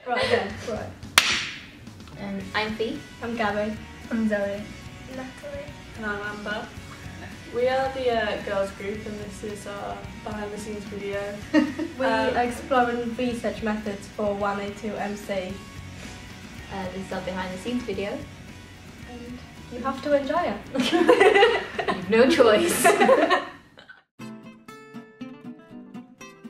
Right, again. Right. I'm Fee. I'm Gabby. I'm Zoe. Natalie. And I'm Amber. We are the girls group, and this is our behind the scenes video. We are exploring research methods for 1A2 MC. This is our behind the scenes video. And you have to enjoy it. No choice.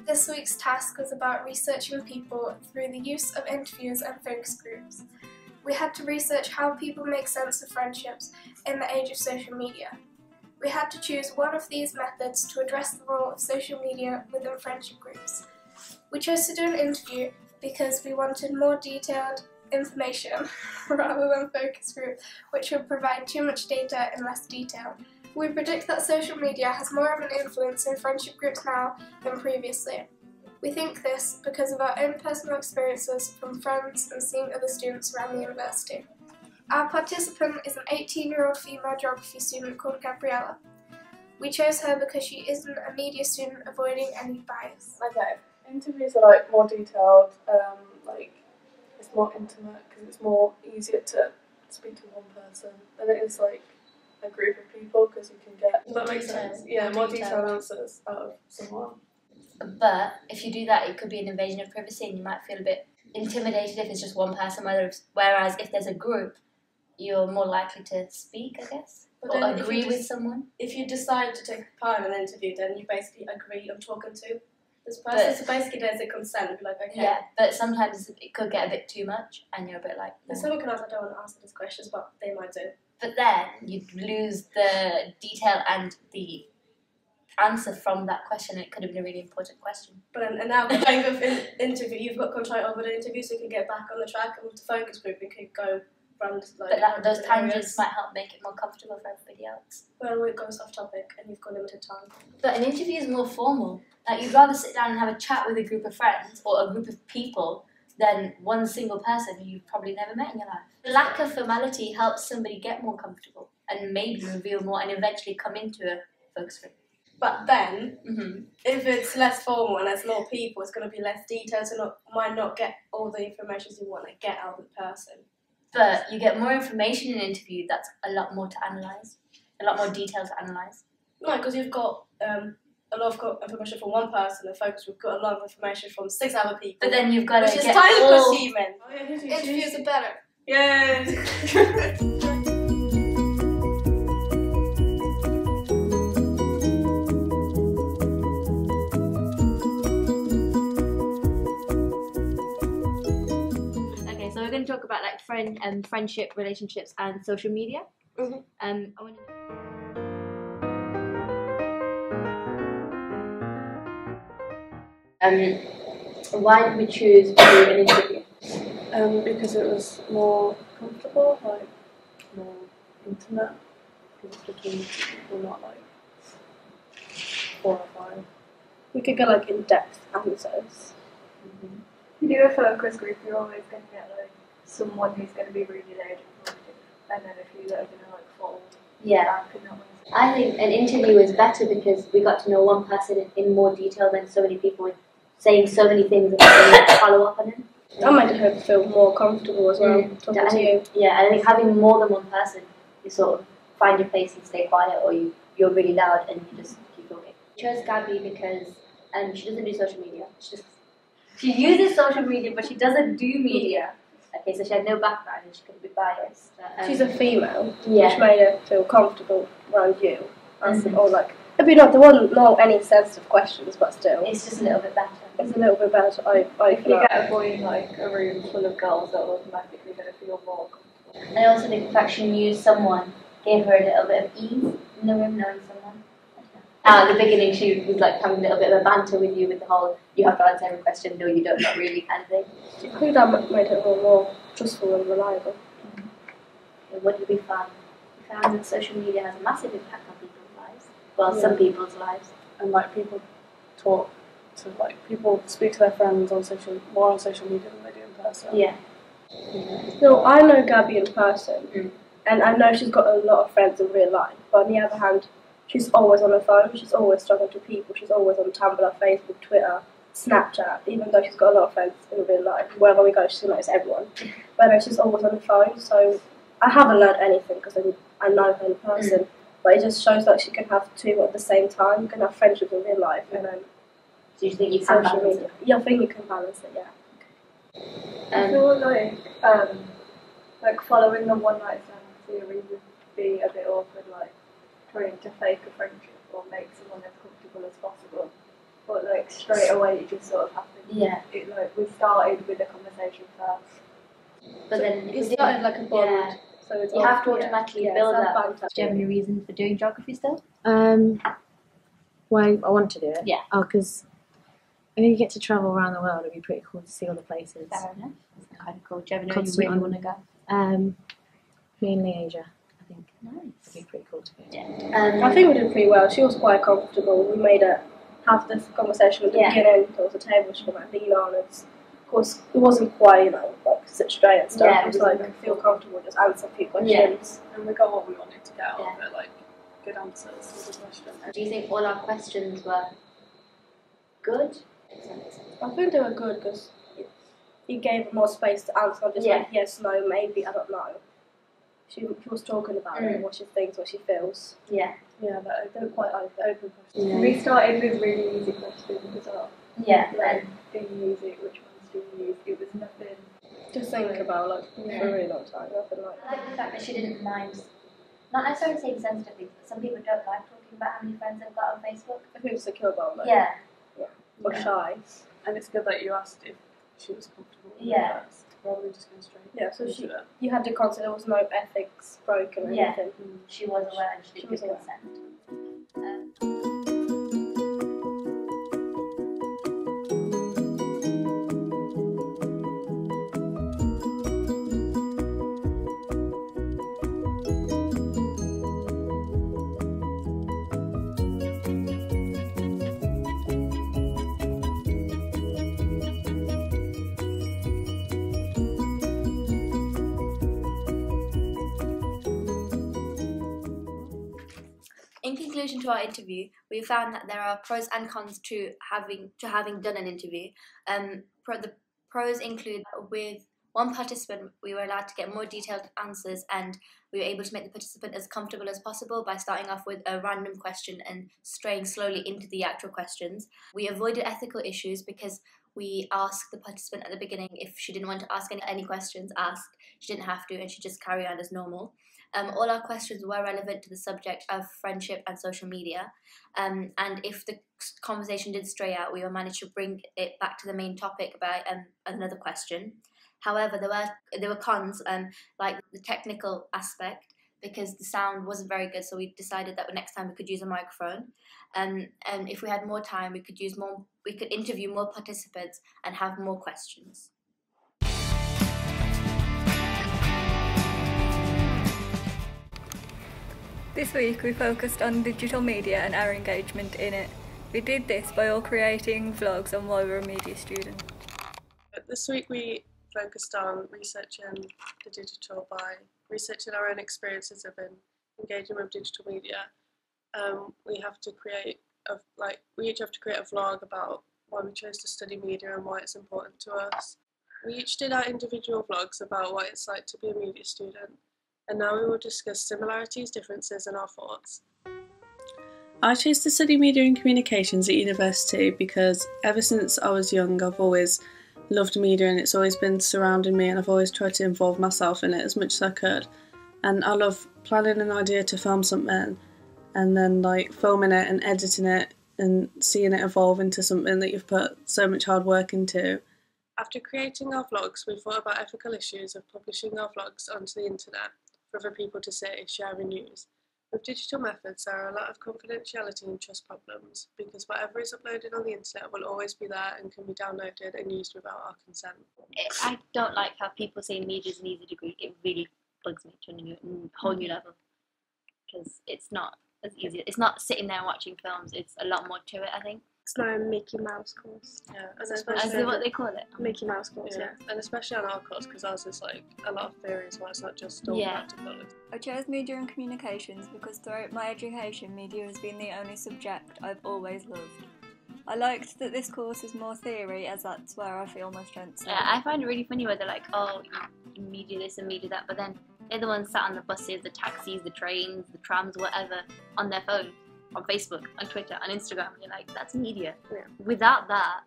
This week's task was about researching people through the use of interviews and focus groups. We had to research how people make sense of friendships in the age of social media. We had to choose one of these methods to address the role of social media within friendship groups. We chose to do an interview because we wanted more detailed information rather than focus group, which would provide too much data in less detail. We predict that social media has more of an influence in friendship groups now than previously. We think this because of our own personal experiences from friends and seeing other students around the university. Our participant is an 18-year-old female geography student called Gabriella. We chose her because she isn't a media student avoiding any bias. Okay, interviews are like more detailed, like it's more intimate because it's more easier to speak to one person than it is like a group of people because you can get. Does that make sense? Yeah, more detailed answers out of someone. But if you do that, it could be an invasion of privacy, and you might feel a bit intimidated if it's just one person. Whereas if there's a group, you're more likely to speak, I guess, but or agree with someone. If you decide to take part in an interview, then you basically agree on talking to this person. So basically, there's a consent. Like, okay. Yeah, but sometimes it could get a bit too much, and you're a bit like. No. Someone can ask, I don't want to answer these questions, but they might do. But then you'd lose the detail and the answer from that question, and it could have been a really important question. But and now we're going with an interview, you've got control over the interview, so you can get back on the track, and with the focus group, you could go around. Like, but those tangents might help make it more comfortable for everybody else. Well, it goes off topic, and you've got limited time. But an interview is more formal. Like, you'd rather sit down and have a chat with a group of friends or a group of people than one single person who you've probably never met in your life. The lack of formality helps somebody get more comfortable and maybe reveal more and eventually come into a focus group. But then, if it's less formal and there's more people, it's going to be less detailed, so might not get all the information you want to get out of the person. But you get more information in an interview that's a lot more to analyse, a lot more detail to analyse. No, because you've got a lot of information from one person, and focus we've got a lot of information from 6 other people. But then you've got to get time all... Interviews are better. Yay! Okay, so we're going to talk about like friendship, relationships, and social media. Why did we choose to do an interview? Because it was more comfortable, like more intimate. Because it's between people, not like 4 or 5. We could get like in-depth answers. If you do a focus group, you're always going to get like someone who's going to be really loud and positive, and then a few that are going to like fall back and not. I think an interview is better because we got to know one person in more detail than so many people saying so many things and having to follow up on it. That might help you feel more comfortable as well, talking to you. Yeah, I think having more than one person, you sort of find your place and stay quiet, or you're really loud and you just keep talking. I chose Gabby because she doesn't do social media. She uses social media, but she doesn't do media. Okay, so she had no background and she could be biased. She's a female, yeah. Which made her feel comfortable around you. Or like, maybe not, there wasn't any sensitive questions, but still. It's just a little bit better. It's a little bit better, I if you get a boy in like a room full of girls, they're automatically going to feel more comfortable. I also think the fact she knew someone gave her a little bit of ease in the room, knowing someone. At the beginning, she was like having a little bit of a banter with you with the whole, you have to answer every question, no you don't, not really kind of thing. I think that made it a little more trustful and reliable. Okay, what did we find? We found that social media has a massive impact on people's lives. Well, some people's lives. And like people talk to people speak to their friends more on social media than they do in person. Yeah. No, I know Gabby in person, and I know she's got a lot of friends in real life, but on the other hand, she's always on her phone, she's always talking to people, she's always on Tumblr, Facebook, Twitter, Snapchat, even though she's got a lot of friends in real life. Wherever we go, she knows everyone. But no, she's always on the phone, so I haven't learned anything because I know her in person. But it just shows that she can have two at the same time. You can have friendships in real life and then So you think you can social balance media. it? Yeah, I think you can balance it, yeah. I feel like following the one night stand theory would be a bit awkward, like trying to fake a friendship or make someone as comfortable as possible. But like straight away it just sort of happened. Yeah. It like we started with a conversation first. But then It started like a bond. Yeah. So it's You have to automatically build that. banter. Do you have any reason for doing geography still? Why I want to do it? Yeah. Oh, because I think you get to travel around the world. It'd be pretty cool to see all the places. Fair enough. That's kind of cool. Do you ever know you Constant really on- want to go? Mainly Asia, I think. Nice. It'd be pretty cool to go. Yeah. I think we did pretty well. She was quite comfortable. We made her have this conversation at the beginning. There was a table she could like lean on. Of course, it wasn't quite, like sit straight and stuff. Yeah, it was it like wasn't feel comfortable, just answer a few questions. Yeah. And we got what we wanted to get out of Yeah. it, like good answers to the question. Do you think all our questions were good? I think they were good because it gave her more space to answer. Just like yes, no, maybe, I don't know. She was talking about it, what she thinks, what she feels. Yeah. Yeah, but they were quite open questions. Yeah. We started with really easy questions as well. Yeah. Like, do you use it? Which ones do you use? It was nothing. To think about, like, for a really long time. Nothing like I like the fact that she didn't mind, not necessarily saying sensitive things, but some people don't like talking about how many friends they've got on Facebook. I think secure about like, Yeah. or shy. And it's good that you asked if she was comfortable with Yeah. it first, rather than just going straight Yeah, so into it. you had to consider there was no ethics broken or Yeah. anything. She was aware and she She did was give aware. consent. In conclusion to our interview, we found that there are pros and cons to having done an interview. The pros include with one participant, we were allowed to get more detailed answers, and we were able to make the participant as comfortable as possible by starting off with a random question and straying slowly into the actual questions. We avoided ethical issues because we asked the participant at the beginning if she didn't want to ask any questions asked. She didn't have to, and she just carry on as normal. All our questions were relevant to the subject of friendship and social media, and if the conversation did stray out, we managed to bring it back to the main topic by another question. However, there were cons, like the technical aspect, because the sound wasn't very good, so we decided that next time we could use a microphone. And if we had more time, we could interview more participants and have more questions. This week we focused on digital media and our engagement in it. We did this by all creating vlogs on why we're a media student. This week we focused on researching the digital by researching our own experiences of engaging with digital media. We each have to create a vlog about why we chose to study media and why it's important to us. We each did our individual vlogs about what it's like to be a media student, and now we will discuss similarities, differences and our thoughts. I chose to study media and communications at university because ever since I was young I've always loved media and it's always been surrounding me, and I've always tried to involve myself in it as much as I could. And I love planning an idea to film something and then filming it and editing it and seeing it evolve into something that you've put so much hard work into. After creating our vlogs, we thought about ethical issues of publishing our vlogs onto the internet for other people to see, sharing news. With digital methods, there are a lot of confidentiality and trust problems because whatever is uploaded on the internet will always be there and can be downloaded and used without our consent. I don't like how people say media is an easy degree. It really bugs me to a whole new level, because it's not as easy. It's not sitting there watching films. It's a lot more to it, I think. It's not a Mickey Mouse course. Yeah, and Is especially it what they call it? Mickey Mouse course, yeah. and especially on our course because ours is a lot of theory as well. It's not just all practical. I chose media and communications because throughout my education, media has been the only subject I've always loved. I liked that this course is more theory, as that's where I feel my strengths Yeah, I find it really funny where they're like, oh, you media this and media that, but then they're the ones sat on the buses, the taxis, the trains, the trams, whatever, on their phone, on Facebook, on Twitter, on Instagram. You're like, that's media. Yeah. Without that,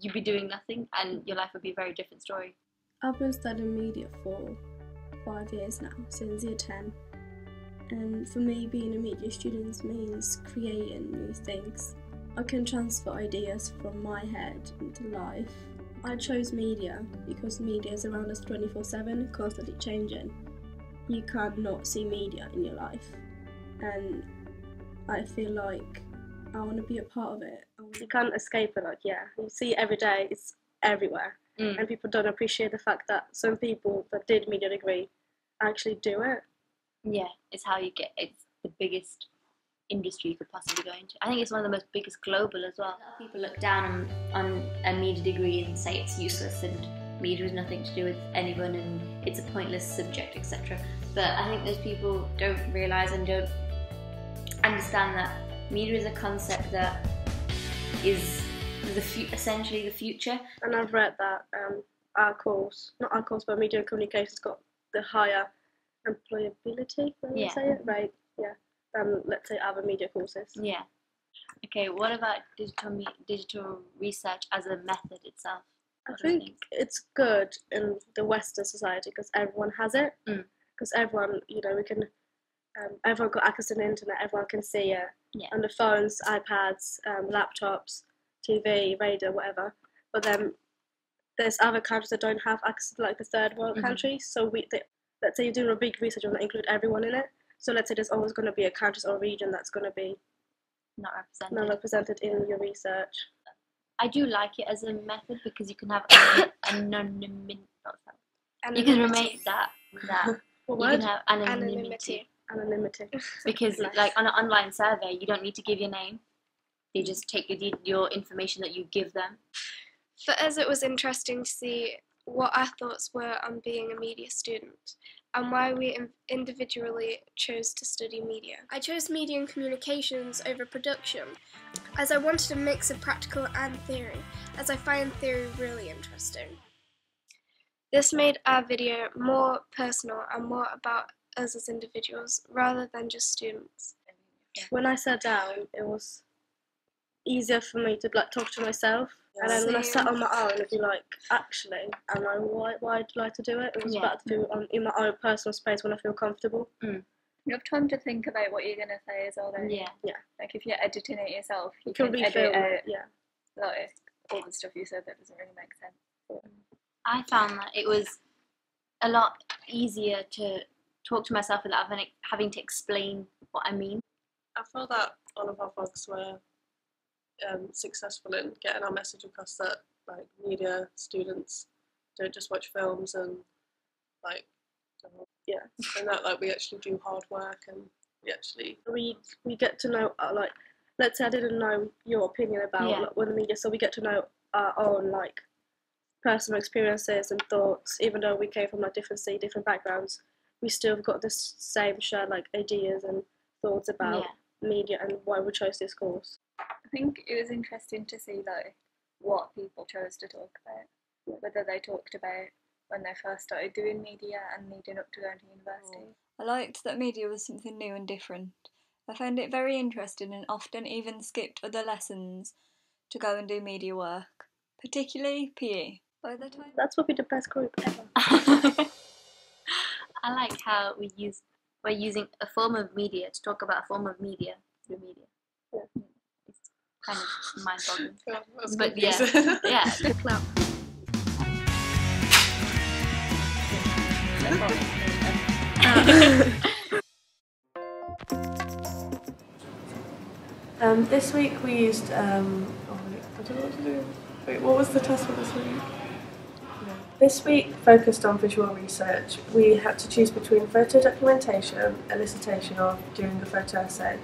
you'd be doing nothing, and your life would be a very different story. I've been studying media for 5 years now, since year 10. And for me, being a media student means creating new things. I can transfer ideas from my head into life. I chose media because media is around us 24/7, constantly changing. You can't not see media in your life. And I feel like I want to be a part of it. You can't escape it, you see it every day, it's everywhere. And people don't appreciate the fact that some people that did media degree actually do it. Yeah, it's the biggest industry you could possibly go into. I think it's one of the most biggest global as well. A lot of people look down on a media degree and say it's useless and media has nothing to do with anyone and it's a pointless subject, etc. But I think those people don't realise and don't understand that media is a concept that is essentially the future. And I've read that but media and communications got the higher employability, Yeah. say it right, than let's say other media courses. Yeah. Okay, what about digital research as a method itself? I think it's good in the Western society because everyone has it. Because everyone, we can, everyone got access to the internet. Everyone can see it on the phones, iPads, laptops, TV, radio, whatever. But then there's other countries that don't have access to like the third world countries. So let's say you're doing a big research, you want to include everyone in it. So let's say there's always going to be a country or region that's going to be not represented in your research. I do like it as a method because you can have anonymity. You can remain that. What you word? can have anonymity. Because like on an online survey, you don't need to give your name. They just take your information that you give them. For us, it was interesting to see what our thoughts were on being a media student and why we individually chose to study media. I chose media and communications over production as I wanted a mix of practical and theory, as I find theory really interesting. This made our video more personal and more about us as individuals rather than just students. When I sat down, it was easier for me to talk to myself. And then when I sat on my own, it'd be like, actually, why I'd like to do it? It was better to do it in my own personal space when I feel comfortable. You have time to think about what you're going to say as well, don't you? Yeah. Like if you're editing it yourself, you can edit refilm out it, like all the stuff you said that doesn't really make sense. I found that it was a lot easier to talk to myself without having to explain what I mean. I felt that all of our vlogs were successful in getting our message across that like media students don't just watch films and and that like we actually do hard work and we get to know let's say I didn't know your opinion about the media, so we get to know our own personal experiences and thoughts. Even though we came from different backgrounds, we still got the same shared ideas and thoughts about media and why we chose this course. I think it was interesting to see what people chose to talk about, whether they talked about when they first started doing media and leading up to going to university. I liked that media was something new and different. I found it very interesting and often even skipped other lessons to go and do media work, particularly PE. By the time that's what be the best group ever. I like how we're using a form of media to talk about a form of media through media. Yeah. It's kind of mind-boggling. But good clap. This week we used I don't know what to do. Wait, what was the test for this week? This week focused on visual research. We had to choose between photo documentation, elicitation, or doing a photo essay.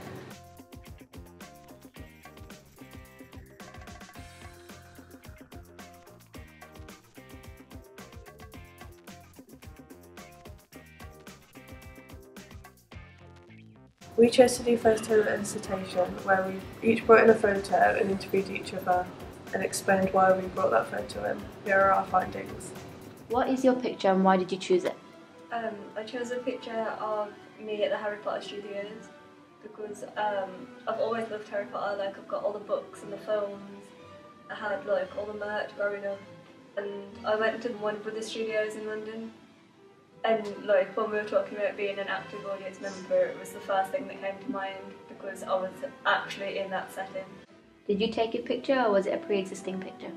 We chose to do photo elicitation, where we each brought in a photo and interviewed each other and explained why we brought that photo in. Here are our findings. What is your picture and why did you choose it? I chose a picture of me at the Harry Potter Studios because I've always loved Harry Potter. Like, I've got all the books and the films. I had like all the merch growing up, and I went to Warner Brothers Studios in London. And like when we were talking about being an active audience member, it was the first thing that came to mind because I was actually in that setting. Did you take a picture or was it a pre-existing picture?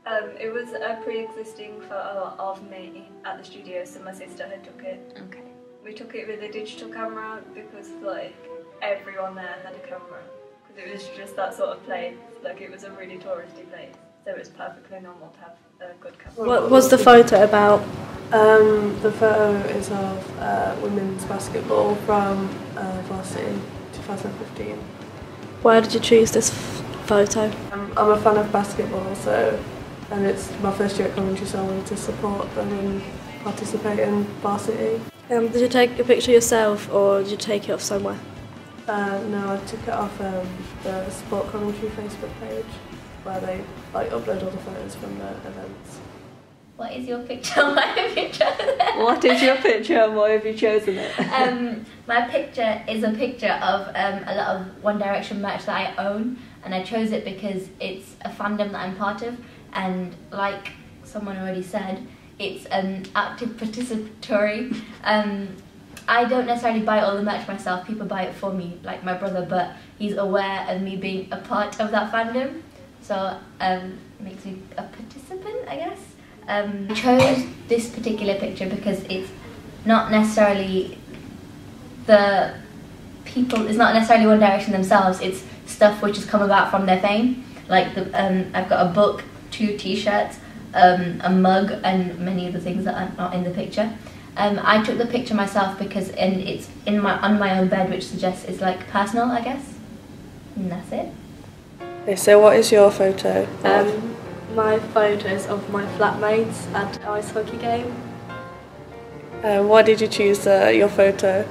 It was a pre-existing photo of me at the studio, so my sister had took it. Okay. We took it with a digital camera because like everyone there had a camera because it was just that sort of place. Like, it was a really touristy place, so it was perfectly normal to have a good camera. What was the photo about? The photo is of women's basketball from varsity 2015. Why did you choose this photo? I'm a fan of basketball, and it's my first year at Coventry, so I wanted to support them and participate in varsity. Did you take a picture yourself or did you take it off somewhere? No, I took it off the Sport Coventry Facebook page, where they like upload all the photos from the events. What is your picture? Why have you chosen it? What is your picture and why have you chosen it? My picture is a picture of a lot of One Direction merch that I own, and I chose it because it's a fandom that I'm part of, and like someone already said, it's active participatory. I don't necessarily buy all the merch myself, people buy it for me, like my brother, but he's aware of me being a part of that fandom, so it makes me a participant, I guess. I chose this particular picture because it's not necessarily the people, it's not necessarily One Direction themselves, it's stuff which has come about from their fame. Like, I've got a book, 2 t-shirts, a mug, and many of the things that are not in the picture. I took the picture myself because it's on my own bed, which suggests it's like personal, I guess. And that's it. Okay, so what is your photo? My photos of my flatmates at an ice hockey game. Why did you choose your photo?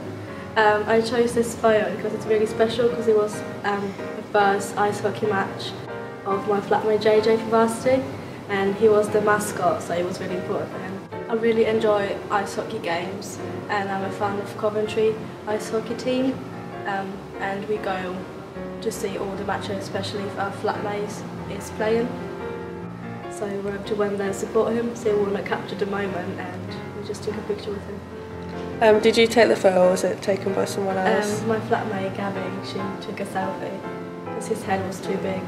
I chose this photo because it's really special because it was the first ice hockey match of my flatmate JJ for varsity, and he was the mascot, so it was really important for him. I really enjoy ice hockey games, and I'm a fan of Coventry ice hockey team, and we go to see all the matches, especially if our flatmate is playing. So we went to Wembley and support him, so we want to capture the moment, and we just took a picture with him. Did you take the photo or was it taken by someone else? My flatmate Gabby, she took a selfie because his head was too big,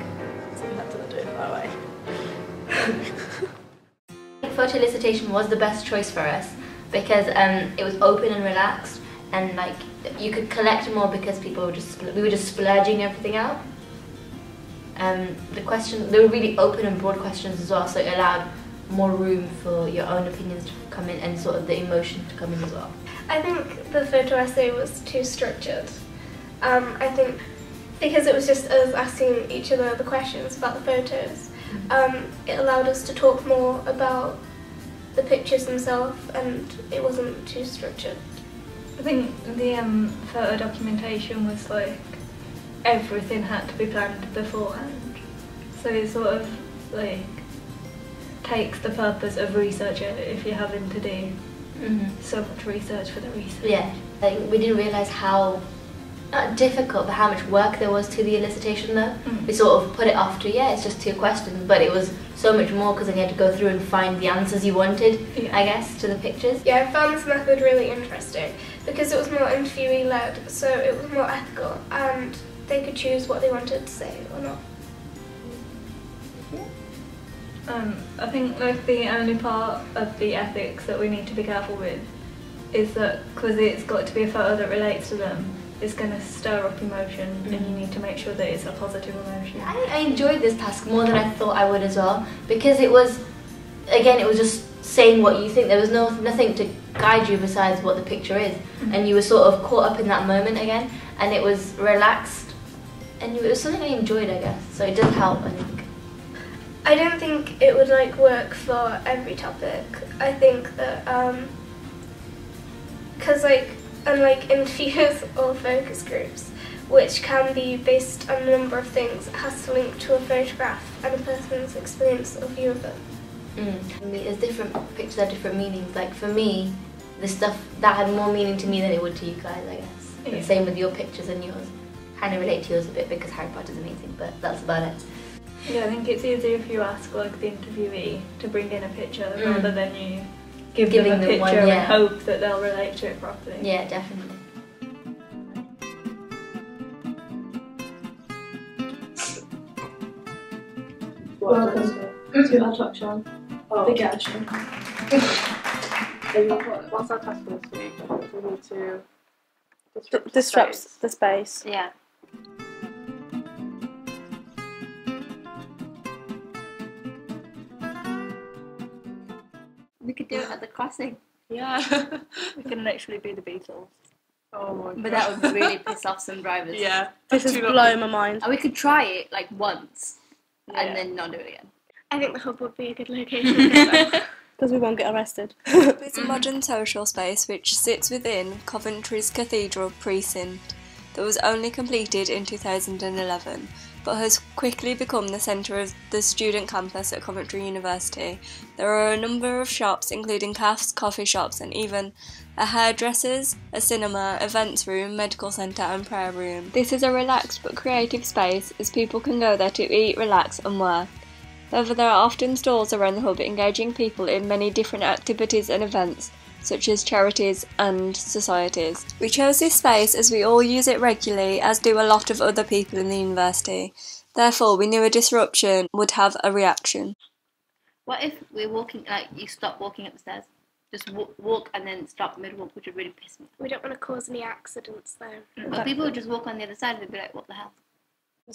so we had to do it far away. Photo elicitation was the best choice for us because it was open and relaxed, and like you could collect more because we were just splurging everything out. The questions, they were really open and broad questions as well, so it allowed more room for your own opinions to come in and sort of the emotion to come in as well. I think the photo essay was too structured. I think because it was just us asking each other the questions about the photos, it allowed us to talk more about the pictures themselves, and it wasn't too structured. I think the photo documentation was like everything had to be planned beforehand, so it sort of like takes the purpose of research if you're having to do so much research for the research. Yeah, like we didn't realise how, not difficult, but how much work there was to the elicitation though. We sort of put it off to, yeah, it's just 2 questions, but it was so much more because then you had to go through and find the answers you wanted, I guess, to the pictures. Yeah, I found this method really interesting because it was more interviewee led, so it was more ethical and they could choose what they wanted to say or not. I think like the only part of the ethics that we need to be careful with is that because it's got to be a photo that relates to them, it's going to stir up emotion, and you need to make sure that it's a positive emotion. I enjoyed this task more than I thought I would as well, because it was, again, it was just saying what you think. There was nothing to guide you besides what the picture is, and you were sort of caught up in that moment again, and it was relaxed, and it was something I enjoyed, I guess, so it does help, I think. I don't think it would like work for every topic. I think that because like unlike interviews or focus groups, which can be based on a number of things. It has to link to a photograph and a person's experience or view of it. There's different pictures have different meanings. Like for me, the stuff that had more meaning to me than it would to you guys, I guess. Yeah. And same with your pictures and yours. Kind of relate to yours a bit because Harry Potter's amazing, but that's about it. Yeah, I think it's easier if you ask like the interviewee to bring in a picture rather than you give them a picture one, yeah. and hope that they'll relate to it properly. Yeah, definitely. Welcome to our talk show. The Get Show. What's our task for this week? We need to Disrupts the space. Yeah. We could do it at the crossing. Yeah. We can literally be the Beatles. Oh my god. But that would really piss off some drivers. Yeah. This is blowing my mind. And we could try it like once Yeah. and then not do it again. I think the hub would be a good location. Because we won't get arrested. It's a modern social space which sits within Coventry's Cathedral precinct that was only completed in 2011 but has quickly become the centre of the student campus at Coventry University. There are a number of shops including cafes, coffee shops and even a hairdresser's, a cinema, events room, medical centre and prayer room. This is a relaxed but creative space as people can go there to eat, relax and work. However, there are often stalls around the hub engaging people in many different activities and events, such as charities and societies. We chose this space as we all use it regularly, as do a lot of other people in the university. Therefore, we knew a disruption would have a reaction. What if we're walking, like you stop walking up the stairs? Just walk and then stop mid-walk, which would really piss me. We don't want to cause any accidents though. But people would just walk on the other side and they'd be like, what the hell?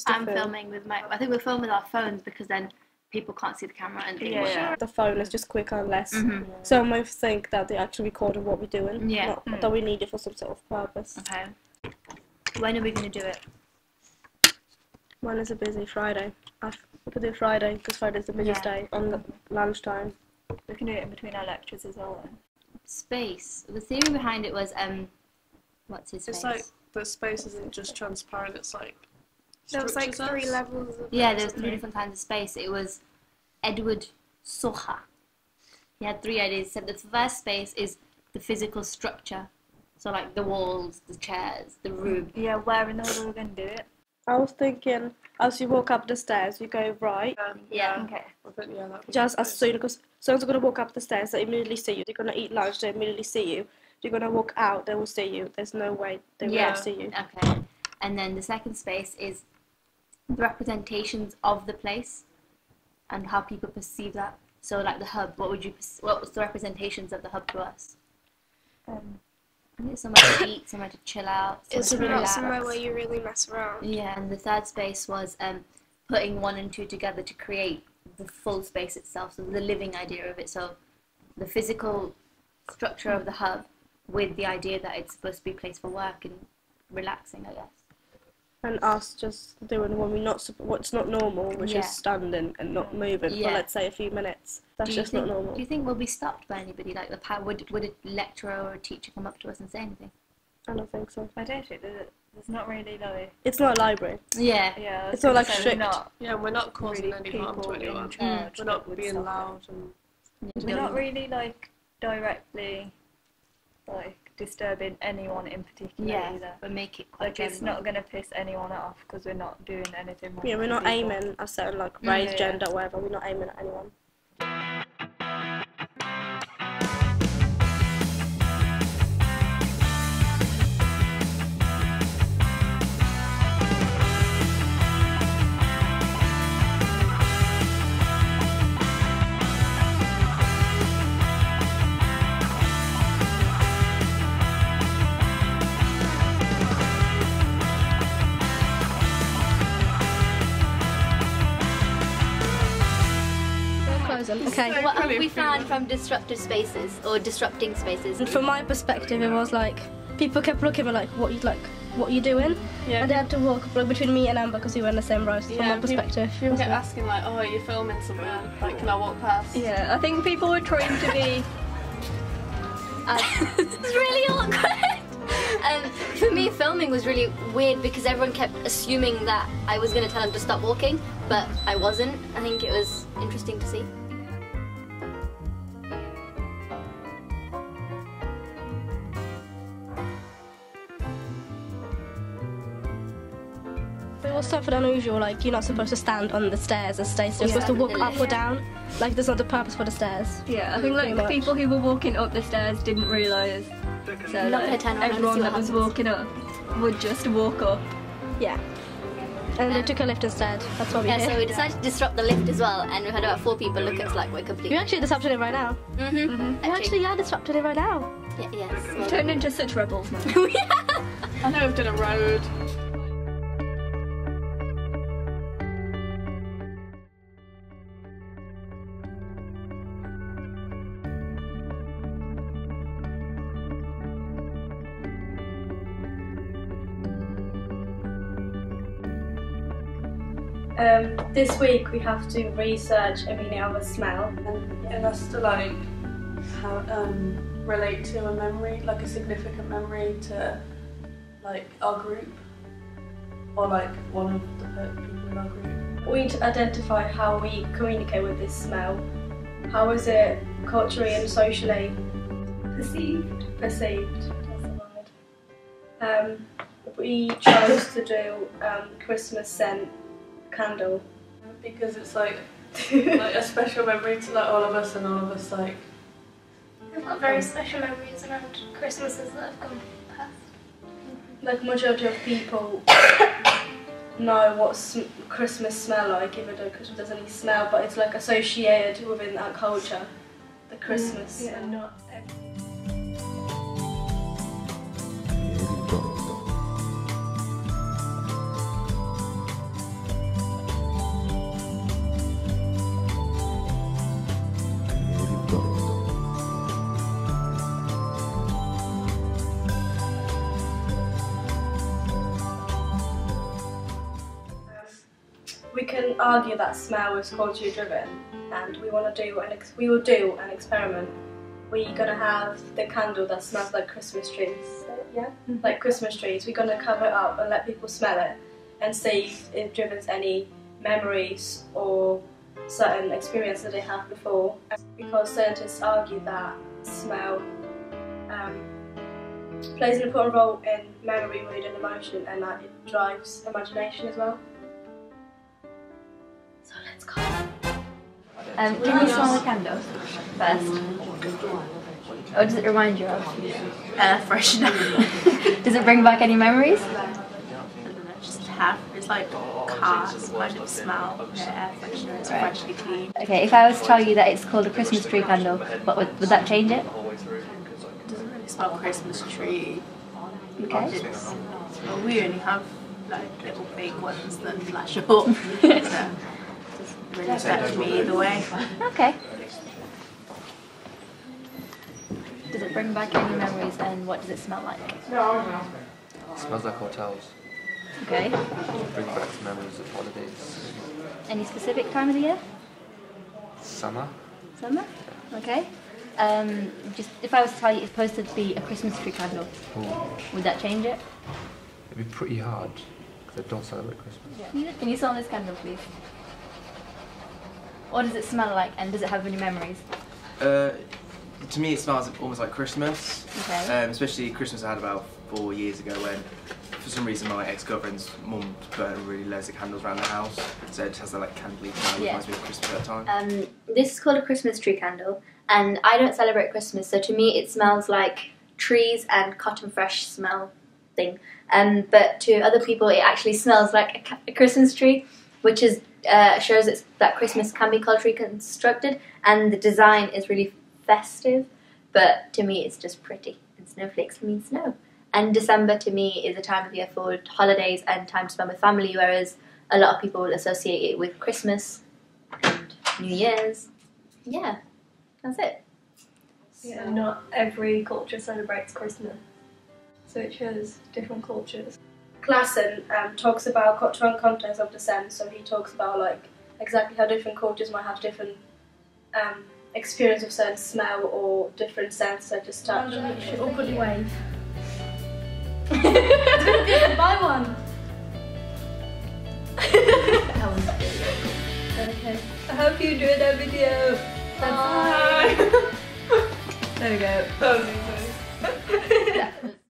I'm filming with my... I think we'll film with our phones because then people can't see the camera and think, Yeah. The phone is just quicker and less. So I might think that they actually recorded what we're doing. Yeah. Not that we need it for some sort of purpose. Okay. When are we going to do it? When is a busy Friday? We could do Friday because Friday's the busiest day on the lunchtime. We can do it in between our lectures as well then. Space. The theory behind it was, what's his face? It's like the space isn't just transparent, it's like There was like 3 levels of Yeah, there was 3 different kinds of space. It was Edward Socha. He had 3 ideas. He said the first space is the physical structure. So like the walls, the chairs, the room. Yeah, where in the order we're going to do it? I was thinking, as you walk up the stairs, you go right. Yeah. Okay. Just as soon as someone's going to walk up the stairs, they immediately see you. They're going to eat lunch, they immediately see you. You're going to walk out, they will see you. There's no way they won't see you. Okay. And then the second space is the representations of the place and how people perceive that. So like the hub, what was the representations of the hub to us? I think somewhere to eat, somewhere to chill out. It's not somewhere where you really mess around. Yeah, and the third space was putting 1 and 2 together to create the full space itself, so the living idea of it. So the physical structure of the hub with the idea that it's supposed to be a place for work and relaxing, I guess. And us just doing what's not normal, which is standing and not moving for, let's say, a few minutes. That's just not normal. Do you think we'll be stopped by anybody? Like would a lecturer or a teacher come up to us and say anything? I don't think so. I don't think there's not really like... It's not a library. Yeah. Yeah. It's not like strict. We're not causing really any harm to people anyone. in charge We're not that would being stop loud and... We're not really like directly like disturbing anyone in particular either. But make it quite like it's not going to piss anyone off because we're not doing anything wrong. Yeah, we're not aiming at certain like race, gender, whatever. We're not aiming at anyone. Okay. So what have we found from disruptive spaces or disrupting spaces? And from my perspective, it was like people kept looking at me like, what are you doing? Yeah. And they had to walk between me and Amber because we were in the same row. So from my perspective, people kept asking like, "Oh, are you filming somewhere? Like, can I walk past?" Yeah, I think people were trying to be. It's really awkward. For me, me, filming was really weird because everyone kept assuming that I was going to tell him to stop walking, but I wasn't. I think it was interesting to see. It was something unusual, like you're not supposed to stand on the stairs and stay still, you're supposed to walk up or down. Like there's not the purpose for the stairs. Yeah, I think like the people who were walking up the stairs didn't realise. So like, everyone that was walking up would just walk up. Yeah. And they took a lift instead. That's what we did. So we decided to disrupt the lift as well, and we had about 4 people look at us like we're completely... You actually disrupted it right now. You actually are disrupted it right now. Yes. We've turned into such rebels now. Yeah. I know we've done a road. This week we have to research a meaning of a smell. And that's to like relate to a memory, like a significant memory to like our group or like one of the people in our group. We need to identify how we communicate with this smell. How is it culturally and socially perceived? Perceived, that's the word. We chose to do Christmas scent candle. Because it's like a special memory to like all of us, and all of us like... I've got very special memories around Christmases that have gone past. Like majority of people know what Christmas smell like, even though Christmas doesn't really smell, but it's like associated within that culture, the Christmas. Yeah, not We can argue that smell is culturally driven, and we will do an experiment. We're gonna have the candle that smells like Christmas trees. Like Christmas trees. We're gonna cover it up and let people smell it and see if it drives any memories or certain experiences that they had before. Because scientists argue that smell plays an important role in memory, mood and emotion, and that it drives imagination as well. So let's go. Can you smell the candle first? What does it remind you of? Air freshener. Does it bring back any memories? It's like cars, kind of smell. Air freshener, it's freshly clean. Okay, if I was to tell you that it's called a Christmas tree candle, what would that change it? It doesn't really smell Christmas tree. Okay. Well, we only have like little fake ones that flash up. So it doesn't really affect me either way. Okay. Does it bring back any memories, and what does it smell like? It smells like hotels. Okay. Bring back memories of holidays. Any specific time of the year? Summer. Summer? Okay. Just if I was to tell you it's supposed to be a Christmas tree candle, would that change it? It'd be pretty hard because I don't celebrate Christmas. Yeah. Can you smell this candle, please? What does it smell like, and does it have any memories? To me, it smells almost like Christmas. Okay. Especially Christmas I had about 4 years ago when, for some reason, my ex-girlfriend's mum burned really loads of candles around the house. So it just has that like candly smell. It reminds me of Christmas at that time. This is called a Christmas tree candle, and I don't celebrate Christmas, so to me it smells like trees and cotton fresh smell thing. But to other people it actually smells like a Christmas tree, which is shows that Christmas can be culturally constructed, and the design is really festive, but to me it's just pretty, and snowflakes mean snow. And December to me is a time of year for holidays and time to spend with family, whereas a lot of people will associate it with Christmas and New Year's. Yeah, that's it. Yeah, not every culture celebrates Christmas, so it shows different cultures. Klassen talks about cultural context of the scent, so he talks about like exactly how different cultures might have different experience of certain smell or different scents such as touch. Open wave. was going to be to buy one. That was Okay. I hope you enjoyed that video. Bye. There we go. That was easy.